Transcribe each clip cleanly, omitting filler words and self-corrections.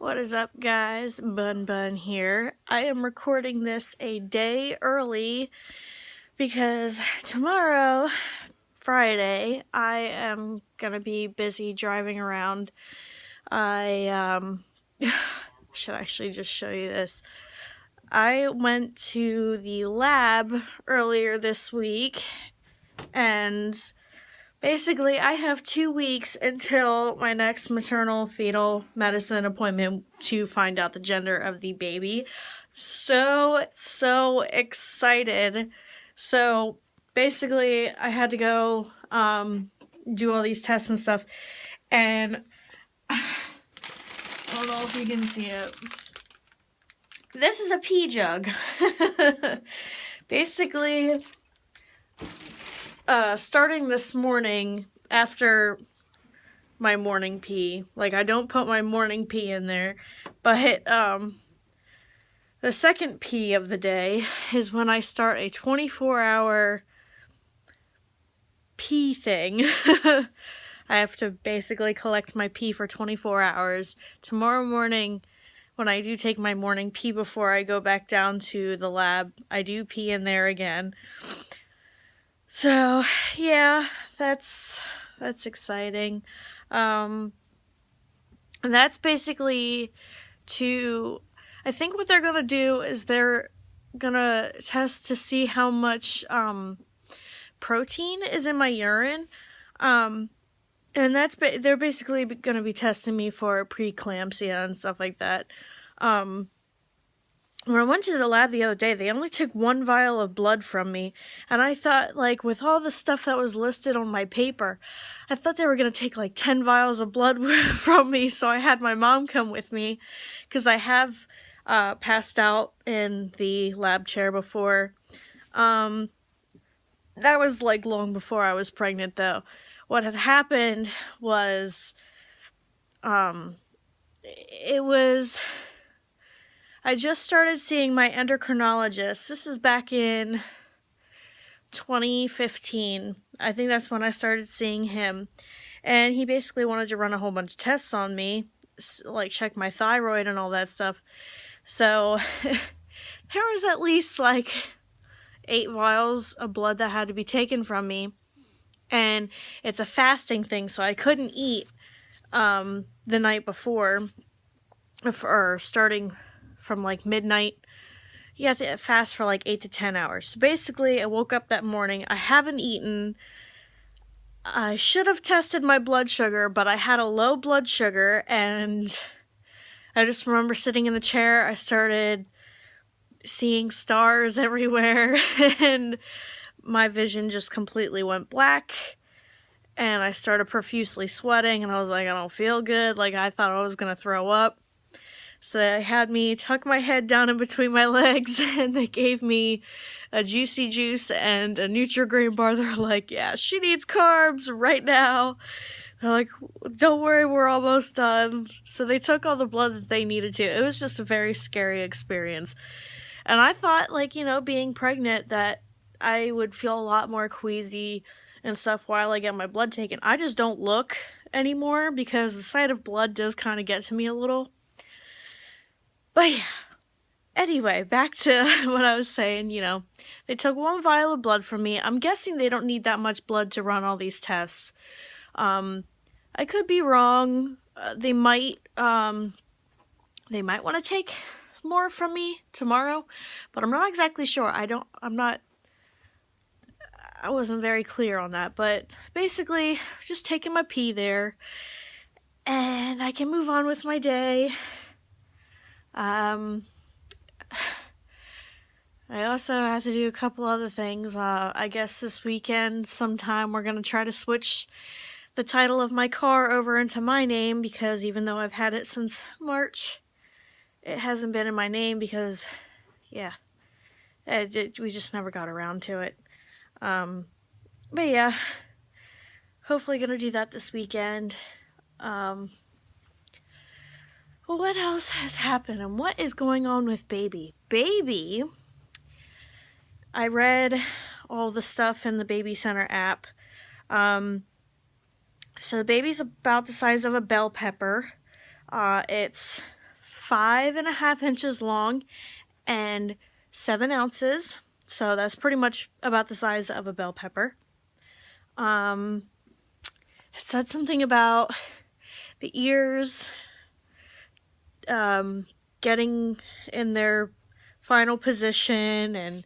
What is up, guys? BunBun here. I am recording this a day early because tomorrow, Friday, I am gonna be busy driving around. I should actually just show you this. I went to the lab earlier this week, and basically, I have 2 weeks until my next maternal fetal medicine appointment to find out the gender of the baby. So excited. So basically, I had to go do all these tests and stuff, and I don't know if you can see it. This is a pee jug. Basically, starting this morning after my morning pee, like I don't put my morning pee in there, but the second pee of the day is when I start a 24-hour pee thing. I have to basically collect my pee for 24 hours. Tomorrow morning, when I do take my morning pee before I go back down to the lab, I do pee in there again. So, yeah, that's exciting. And that's basically I think what they're gonna do is they're gonna test to see how much protein is in my urine. And they're basically gonna be testing me for preeclampsia and stuff like that. When I went to the lab the other day, they only took 1 vial of blood from me, and I thought, like, with all the stuff that was listed on my paper, I thought they were going to take, like, 10 vials of blood from me, so I had my mom come with me, because I have passed out in the lab chair before. That was, like, long before I was pregnant, though. What had happened was, I just started seeing my endocrinologist. This is back in 2015. I think that's when I started seeing him. And he basically wanted to run a whole bunch of tests on me, like check my thyroid and all that stuff. So there was at least like 8 vials of blood that had to be taken from me. And it's a fasting thing, so I couldn't eat the night before, or starting from like midnight. You have to fast for like 8 to 10 hours. So basically, I woke up that morning. I haven't eaten. I should have tested my blood sugar, but I had a low blood sugar, and I just remember sitting in the chair. I started seeing stars everywhere, and my vision just completely went black, and I started profusely sweating, and I was like, I don't feel good. Like, I thought I was gonna throw up. So they had me tuck my head down in between my legs, and they gave me a Juicy Juice and a Nutri-Grain bar. They're like, yeah, she needs carbs right now. They're like, don't worry, we're almost done. So they took all the blood that they needed to. It was just a very scary experience. And I thought, like, you know, being pregnant, that I would feel a lot more queasy and stuff while I get my blood taken. I just don't look anymore because the sight of blood does kind of get to me a little. But yeah, anyway, back to what I was saying, you know, they took 1 vial of blood from me. I'm guessing they don't need that much blood to run all these tests. I could be wrong. They might want to take more from me tomorrow, but I'm not exactly sure. I wasn't very clear on that, but basically, just taking my pee there, and I can move on with my day. I also have to do a couple other things. I guess this weekend sometime we're going to try to switch the title of my car over into my name, because even though I've had it since March, it hasn't been in my name because, yeah, we just never got around to it. But yeah, hopefully going to do that this weekend. Well, what else has happened, and what is going on with Baby? Baby, I read all the stuff in the Baby Center app. So the baby's about the size of a bell pepper. It's 5.5 inches long and 7 ounces. So that's pretty much about the size of a bell pepper. It said something about the ears getting in their final position, and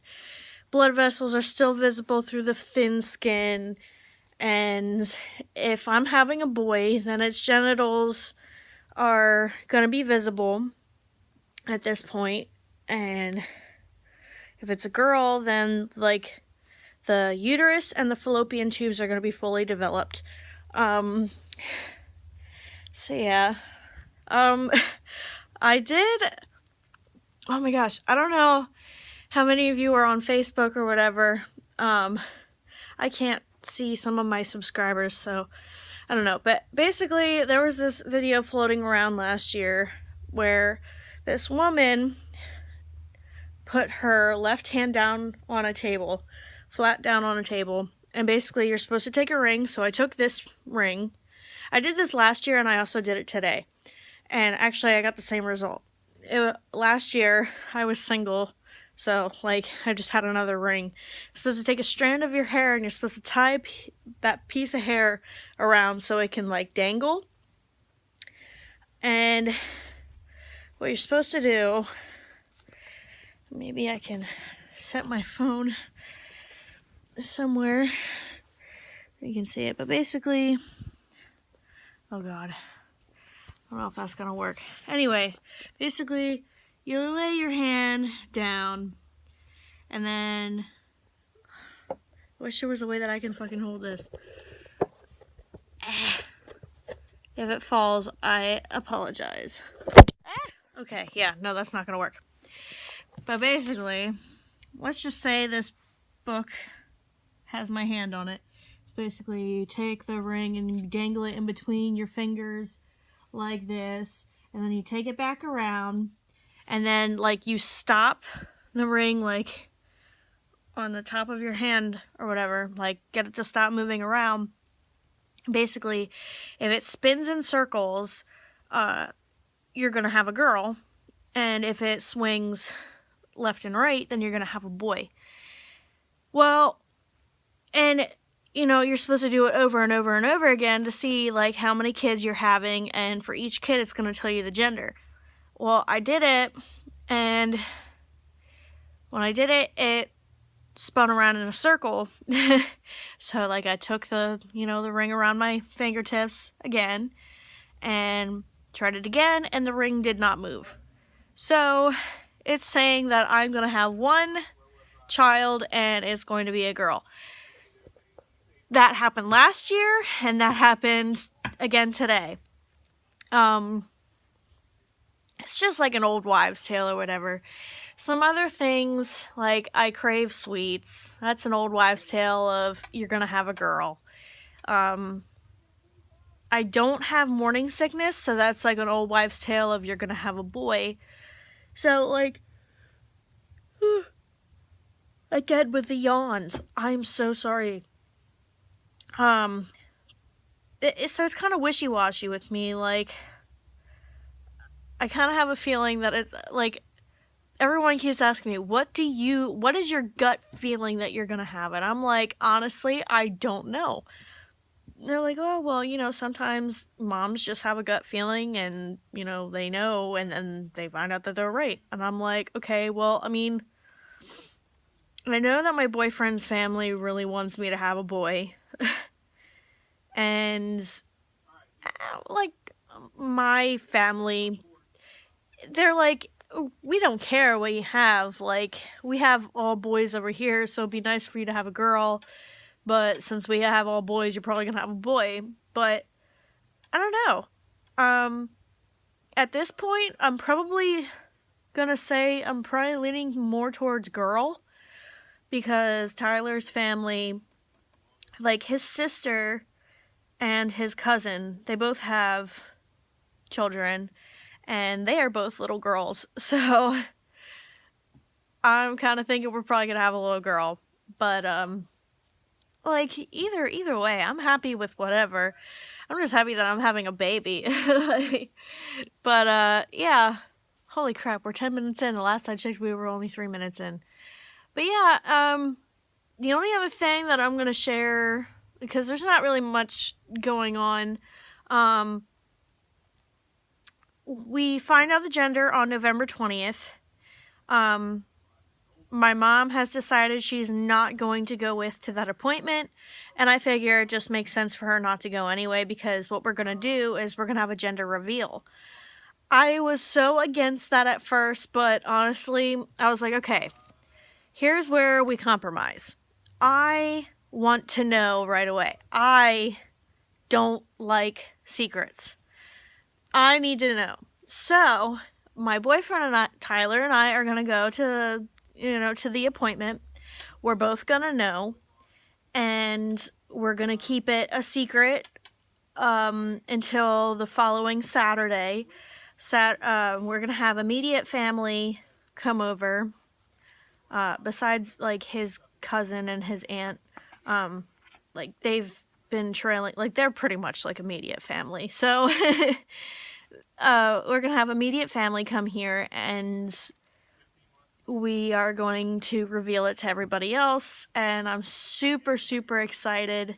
blood vessels are still visible through the thin skin. And if I'm having a boy, then its genitals are going to be visible at this point. And if it's a girl, then like the uterus and the fallopian tubes are going to be fully developed. So yeah. I did, oh my gosh, I don't know how many of you are on Facebook or whatever. I can't see some of my subscribers, so I don't know. But basically, there was this video floating around last year where this woman put her left hand down on a table, flat down on a table, and basically you're supposed to take a ring. So I took this ring. I did this last year and I also did it today. And actually I got the same result. Last year I was single, so like I just had another ring. You're supposed to take a strand of your hair and you're supposed to tie that piece of hair around so it can like dangle. And what you're supposed to do, maybe I can set my phone somewhere you can see it, but basically, oh god, I don't know if that's gonna work. Anyway, basically you lay your hand down and then I wish there was a way that I can fucking hold this. If it falls, I apologize. Okay, yeah, no, that's not gonna work. But basically, let's just say this book has my hand on it. It's basically you take the ring and you dangle it in between your fingers like this, and then you take it back around, and then like you stop the ring like on the top of your hand or whatever, like get it to stop moving around. Basically, if it spins in circles, you're gonna have a girl, and if it swings left and right, then you're gonna have a boy. Well, and you know, you're supposed to do it over and over and over again to see like how many kids you're having, and for each kid it's going to tell you the gender. Well, I did it, and when I did it, it spun around in a circle. So like I took the ring around my fingertips again and tried it again, and the ring did not move. So it's saying that I'm going to have one child and it's going to be a girl. That happened last year, and that happened again today. It's just like an old wives' tale or whatever. Some other things, like I crave sweets. That's an old wives' tale of you're gonna have a girl. I don't have morning sickness, so that's like an old wives' tale of you're gonna have a boy. So, like, again with the yawns, I'm so sorry. So it's kind of wishy-washy with me. Like, I kind of have a feeling that it's like everyone keeps asking me, what is your gut feeling that you're gonna have? And I'm like, honestly, I don't know. They're like, oh, well, sometimes moms just have a gut feeling and, they know, and then they find out that they're right. And I'm like, okay, well, I mean, I know that my boyfriend's family really wants me to have a boy. And like my family, they're like, we don't care what you have. Like, we have all boys over here, so it'd be nice for you to have a girl. But since we have all boys, you're probably gonna have a boy. But I don't know. At this point, I'm probably gonna say I'm probably leaning more towards girl, because Tyler's family, like his sister and his cousin, they both have children, and they are both little girls. So I'm kind of thinking we're probably gonna have a little girl. But like either way, I'm happy with whatever. I'm just happy that I'm having a baby. But yeah, Holy crap, we're 10 minutes in. The last I checked, we were only 3 minutes in. But yeah, the only other thing that I'm going to share, because there's not really much going on, we find out the gender on November 20th. My mom has decided she's not going to go to that appointment, and I figure it just makes sense for her not to go anyway, because what we're going to do is we're going to have a gender reveal. I was so against that at first, but honestly, I was like, okay, here's where we compromise. I want to know right away. I don't like secrets. I need to know. So, my boyfriend and Tyler and I are going to go to the appointment. We're both going to know, and we're going to keep it a secret until the following Saturday. We're going to have immediate family come over, besides, like, his cousin and his aunt. Like, they've been trailing, like, they're pretty much, like, immediate family. So, we're going to have immediate family come here, and we are going to reveal it to everybody else, and I'm super, super excited.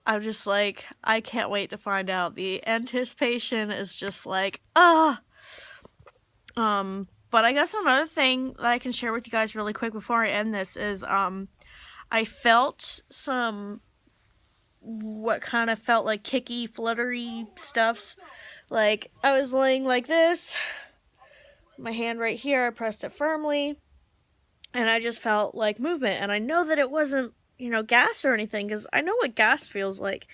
I'm just like, I can't wait to find out. The anticipation is just like, But I guess another thing that I can share with you guys really quick before I end this is, I felt some, what kind of felt like kicky, fluttery stuffs. Like, I was laying like this, my hand right here, I pressed it firmly, and I just felt like movement, and I know that it wasn't, gas or anything, because I know what gas feels like.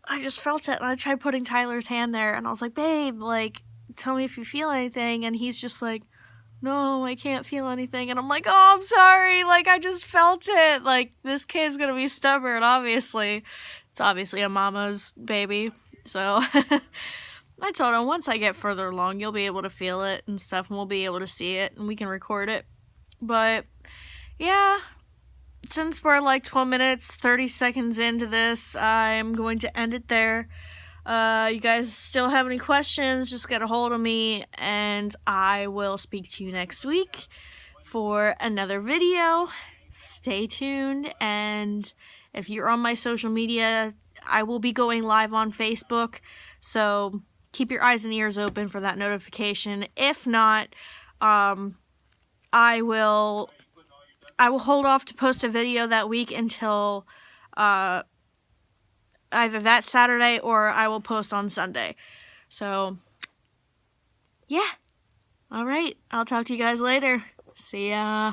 I just felt it, and I tried putting Tyler's hand there, and I was like, babe, like, tell me if you feel anything, and he's just like, no, I can't feel anything, and I'm like, oh, I'm sorry, like, I just felt it, like, this kid's gonna be stubborn, obviously. It's obviously a mama's baby, so, I told him, once I get further along, you'll be able to feel it and stuff, and we'll be able to see it, and we can record it. But, yeah, since we're like 12 minutes, 30 seconds into this, I'm going to end it there. You guys still have any questions, just get a hold of me, and I will speak to you next week for another video. Stay tuned, and if you're on my social media, I will be going live on Facebook, so keep your eyes and ears open for that notification. If not, I will hold off to post a video that week until either that Saturday or I will post on Sunday. So, yeah. Alright, I'll talk to you guys later. See ya.